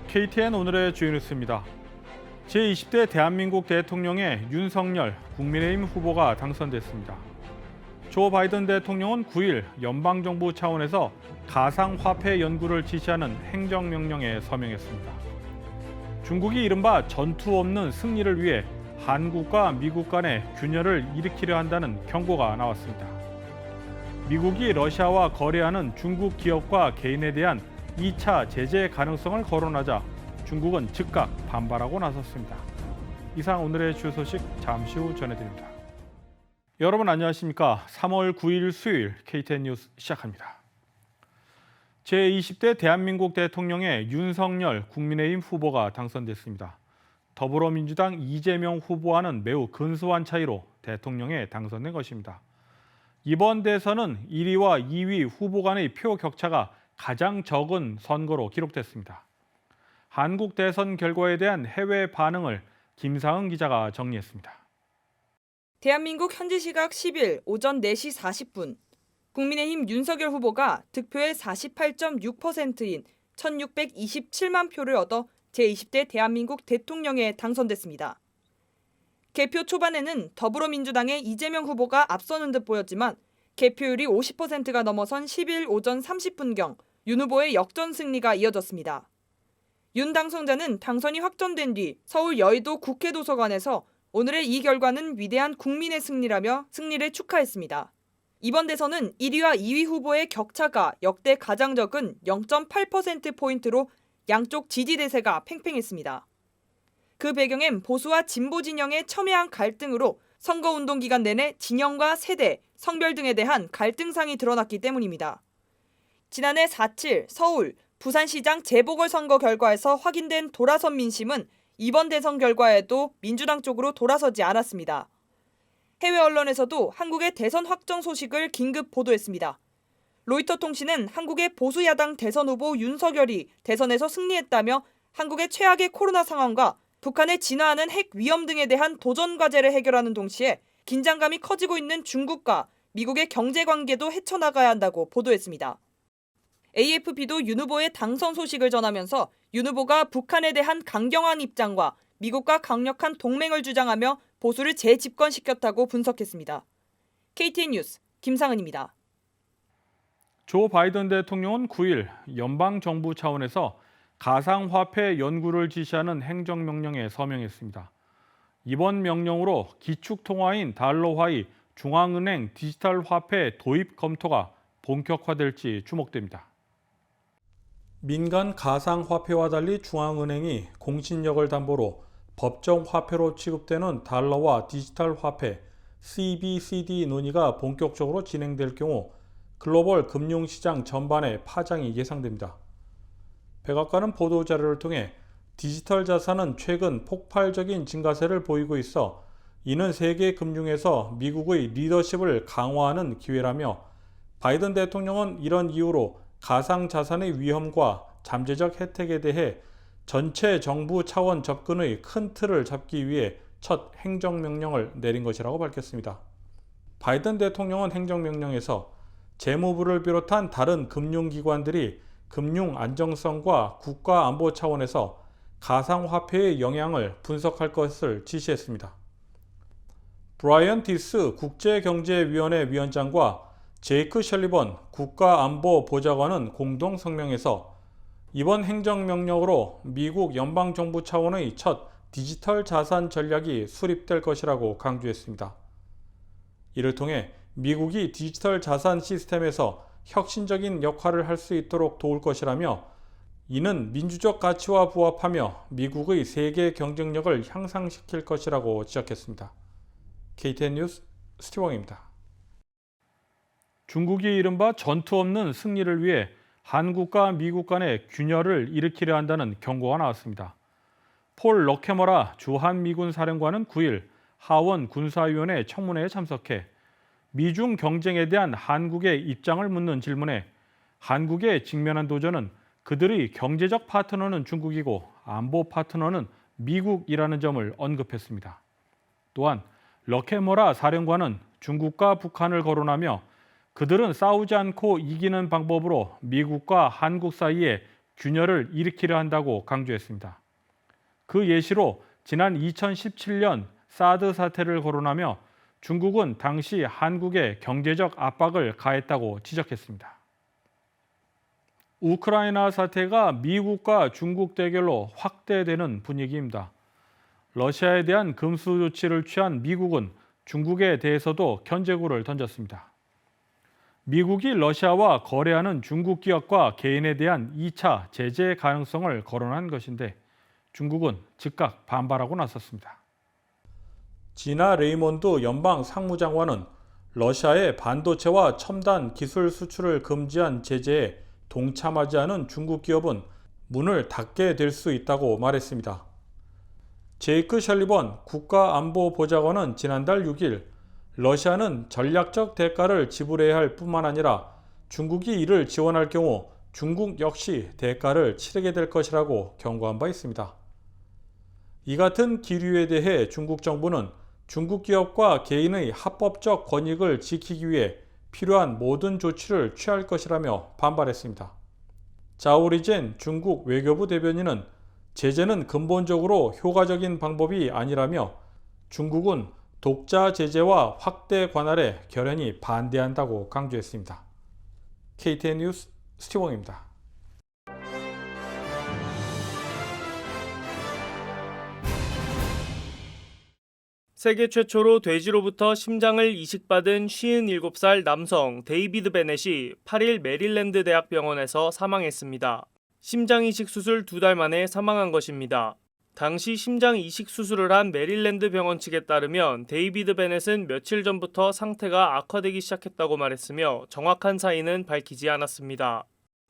KTN 오늘의 주요 뉴스입니다. 제20대 대한민국 대통령에 윤석열 국민의힘 후보가 당선됐습니다. 조 바이든 대통령은 9일 연방정부 차원에서 가상화폐 연구를 지시하는 행정명령에 서명했습니다. 중국이 이른바 전투 없는 승리를 위해 한국과 미국 간의 균열을 일으키려 한다는 경고가 나왔습니다. 미국이 러시아와 거래하는 중국 기업과 개인에 대한 2차 제재 가능성을 거론하자 중국은 즉각 반발하고 나섰습니다. 이상 오늘의 주요 소식 잠시 후 전해드립니다. 여러분 안녕하십니까? 3월 9일 수요일 KTN 뉴스 시작합니다. 제20대 대한민국 대통령에 윤석열 국민의힘 후보가 당선됐습니다. 더불어민주당 이재명 후보와는 매우 근소한 차이로 대통령에 당선된 것입니다. 이번 대선은 1위와 2위 후보 간의 표 격차가 가장 적은 선거로 기록됐습니다. 한국 대선 결과에 대한 해외 반응을 김상은 기자가 정리했습니다. 대한민국 현지 시각 10일 오전 4시 40분 국민의힘 윤석열 후보가 득표의 48.6%인 1,627만 표를 얻어 제20대 대한민국 대통령에 당선됐습니다. 개표 초반에는 더불어민주당의 이재명 후보가 앞서는 듯 보였지만 개표율이 50%가 넘어선 10일 오전 30분경 윤 후보의 역전 승리가 이어졌습니다. 윤 당선자는 당선이 확정된 뒤 서울 여의도 국회 도서관에서 오늘의 이 결과는 위대한 국민의 승리라며 승리를 축하했습니다. 이번 대선은 1위와 2위 후보의 격차가 역대 가장 적은 0.8%포인트로 양쪽 지지 대세가 팽팽했습니다. 그 배경엔 보수와 진보 진영의 첨예한 갈등으로 선거운동 기간 내내 진영과 세대, 성별 등에 대한 갈등상이 드러났기 때문입니다. 지난해 4.7 서울, 부산시장 재보궐선거 결과에서 확인된 돌아선 민심은 이번 대선 결과에도 민주당 쪽으로 돌아서지 않았습니다. 해외 언론에서도 한국의 대선 확정 소식을 긴급 보도했습니다. 로이터 통신은 한국의 보수 야당 대선 후보 윤석열이 대선에서 승리했다며 한국의 최악의 코로나 상황과 북한의 진화하는 핵 위험 등에 대한 도전 과제를 해결하는 동시에 긴장감이 커지고 있는 중국과 미국의 경제 관계도 헤쳐나가야 한다고 보도했습니다. AFP도 윤 후보의 당선 소식을 전하면서 윤 후보가 북한에 대한 강경한 입장과 미국과 강력한 동맹을 주장하며 보수를 재집권시켰다고 분석했습니다. KTN 뉴스 김상은입니다. 조 바이든 대통령은 9일 연방정부 차원에서 가상화폐 연구를 지시하는 행정명령에 서명했습니다. 이번 명령으로 기축통화인 달러화의 중앙은행 디지털 화폐 도입 검토가 본격화될지 주목됩니다. 민간 가상화폐와 달리 중앙은행이 공신력을 담보로 법정 화폐로 취급되는 달러와 디지털 화폐 CBCD 논의가 본격적으로 진행될 경우 글로벌 금융시장 전반에 파장이 예상됩니다. 백악관은 보도자료를 통해 디지털 자산은 최근 폭발적인 증가세를 보이고 있어 이는 세계 금융에서 미국의 리더십을 강화하는 기회라며 바이든 대통령은 이런 이유로 가상자산의 위험과 잠재적 혜택에 대해 전체 정부 차원 접근의 큰 틀을 잡기 위해 첫 행정명령을 내린 것이라고 밝혔습니다. 바이든 대통령은 행정명령에서 재무부를 비롯한 다른 금융기관들이 금융 안정성과 국가 안보 차원에서 가상화폐의 영향을 분석할 것을 지시했습니다. 브라이언 디스 국제경제위원회 위원장과 제이크 셜리번 국가안보보좌관은 공동 성명에서 이번 행정명령으로 미국 연방정부 차원의 첫 디지털 자산 전략이 수립될 것이라고 강조했습니다. 이를 통해 미국이 디지털 자산 시스템에서 혁신적인 역할을 할 수 있도록 도울 것이라며 이는 민주적 가치와 부합하며 미국의 세계 경쟁력을 향상시킬 것이라고 지적했습니다. KTN 뉴스 스티왕입니다. 중국이 이른바 전투 없는 승리를 위해 한국과 미국 간의 균열을 일으키려 한다는 경고가 나왔습니다. 폴 러케머라 주한미군 사령관은 9일 하원 군사위원회 청문회에 참석해 미중 경쟁에 대한 한국의 입장을 묻는 질문에 한국의 직면한 도전은 그들의 경제적 파트너는 중국이고 안보 파트너는 미국이라는 점을 언급했습니다. 또한 러케머라 사령관은 중국과 북한을 거론하며 그들은 싸우지 않고 이기는 방법으로 미국과 한국 사이에 균열을 일으키려 한다고 강조했습니다. 그 예시로 지난 2017년 사드 사태를 거론하며 중국은 당시 한국에 경제적 압박을 가했다고 지적했습니다. 우크라이나 사태가 미국과 중국 대결로 확대되는 분위기입니다. 러시아에 대한 금수 조치를 취한 미국은 중국에 대해서도 견제구를 던졌습니다. 미국이 러시아와 거래하는 중국 기업과 개인에 대한 2차 제재 가능성을 거론한 것인데 중국은 즉각 반발하고 나섰습니다. 지나 레이몬드 연방 상무장관은 러시아의 반도체와 첨단 기술 수출을 금지한 제재에 동참하지 않은 중국 기업은 문을 닫게 될 수 있다고 말했습니다. 제이크 셜리번 국가안보보좌관은 지난달 6일 러시아는 전략적 대가를 지불해야 할 뿐만 아니라 중국이 이를 지원할 경우 중국 역시 대가를 치르게 될 것이라고 경고한 바 있습니다. 이 같은 기류에 대해 중국 정부는 중국 기업과 개인의 합법적 권익을 지키기 위해 필요한 모든 조치를 취할 것이라며 반발했습니다. 자오리젠 중국 외교부 대변인은 제재는 근본적으로 효과적인 방법이 아니라며 중국은 독자 제재와 확대 관할에 결연히 반대한다고 강조했습니다. KTN 뉴스 스티븐입니다. 세계 최초로 돼지로부터 심장을 이식받은 57살 남성 데이비드 베넷이 8일 메릴랜드 대학병원에서 사망했습니다. 심장 이식 수술 2달 만에 사망한 것입니다. 당시 심장 이식 수술을 한 메릴랜드 병원 측에 따르면 데이비드 베넷은 며칠 전부터 상태가 악화되기 시작했다고 말했으며 정확한 사인은 밝히지 않았습니다.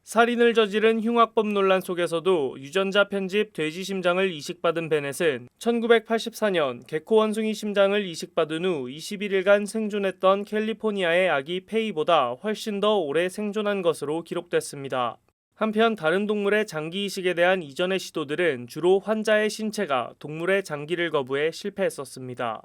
살인을 저지른 흉악범 논란 속에서도 유전자 편집 돼지 심장을 이식받은 베넷은 1984년 개코 원숭이 심장을 이식받은 후 21일간 생존했던 캘리포니아의 아기 페이보다 훨씬 더 오래 생존한 것으로 기록됐습니다. 한편 다른 동물의 장기 이식에 대한 이전의 시도들은 주로 환자의 신체가 동물의 장기를 거부해 실패했었습니다.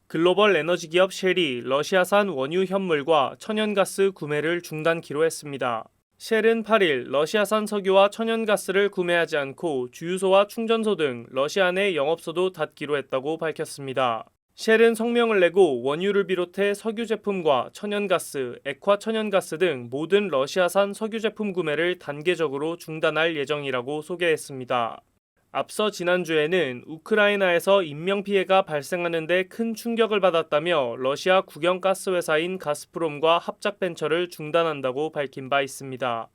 글로벌 에너지 기업 쉘이 러시아산 원유 현물과 천연가스 구매를 중단키로 했습니다. 쉘은 8일 러시아산 석유와 천연가스를 구매하지 않고 주유소와 충전소 등 러시아 내 영업소도 닫기로 했다고 밝혔습니다. 쉘은 성명을 내고 원유를 비롯해 석유 제품과 천연가스, 액화 천연가스 등 모든 러시아산 석유 제품 구매를 단계적으로 중단할 예정이라고 소개했습니다. 앞서 지난주에는 우크라이나에서 인명피해가 발생하는 데 큰 충격을 받았다며 러시아 국영가스회사인 가스프롬과 합작벤처를 중단한다고 밝힌 바 있습니다.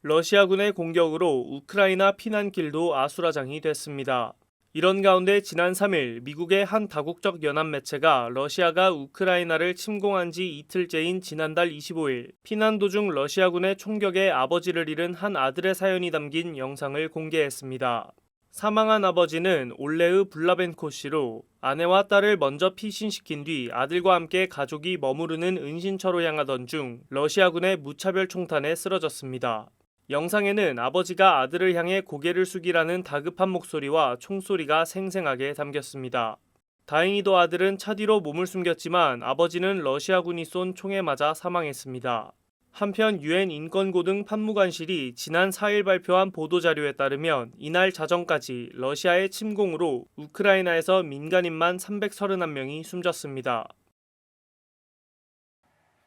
러시아군의 공격으로 우크라이나 피난길도 아수라장이 됐습니다. 이런 가운데 지난 3일 미국의 한 다국적 연합 매체가 러시아가 우크라이나를 침공한 지 이틀째인 지난달 25일 피난 도중 러시아군의 총격에 아버지를 잃은 한 아들의 사연이 담긴 영상을 공개했습니다. 사망한 아버지는 올레흐 블라벤코 씨로 아내와 딸을 먼저 피신시킨 뒤 아들과 함께 가족이 머무르는 은신처로 향하던 중 러시아군의 무차별 총탄에 쓰러졌습니다. 영상에는 아버지가 아들을 향해 고개를 숙이라는 다급한 목소리와 총소리가 생생하게 담겼습니다. 다행히도 아들은 차 뒤로 몸을 숨겼지만 아버지는 러시아군이 쏜 총에 맞아 사망했습니다. 한편 유엔 인권고등 판무관실이 지난 4일 발표한 보도자료에 따르면 이날 자정까지 러시아의 침공으로 우크라이나에서 민간인만 331명이 숨졌습니다.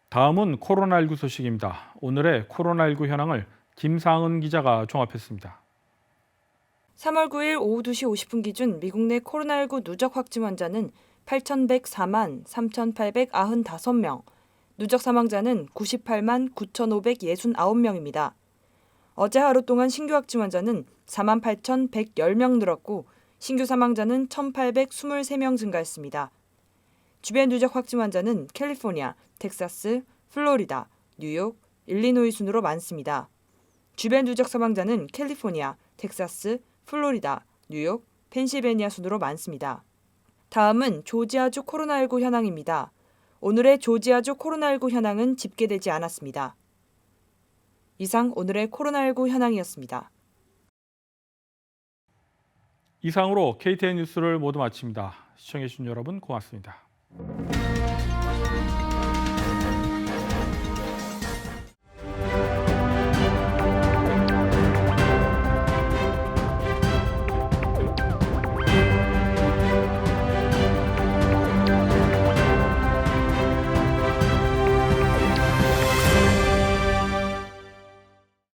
다음은 코로나19 소식입니다. 오늘의 코로나19 현황을 김상은 기자가 종합했습니다. 3월 9일 오후 2시 50분 기준 미국 내 코로나19 누적 확진 환자는 8,104만 3,895명, 누적 사망자는 98만 9,569명입니다. 어제 하루 동안 신규 확진 환자는 48,110명 늘었고 신규 사망자는 1,823명 증가했습니다. 주변 누적 확진 환자는 캘리포니아, 텍사스, 플로리다, 뉴욕, 일리노이 순으로 많습니다. 주변 누적 사망자는 캘리포니아, 텍사스, 플로리다, 뉴욕, 펜실베니아 순으로 많습니다. 다음은 조지아주 코로나19 현황입니다. 오늘의 조지아주 코로나19 현황은 집계되지 않았습니다. 이상 오늘의 코로나19 현황이었습니다. 이상으로 KTN 뉴스를 모두 마칩니다. 시청해주신 여러분 고맙습니다.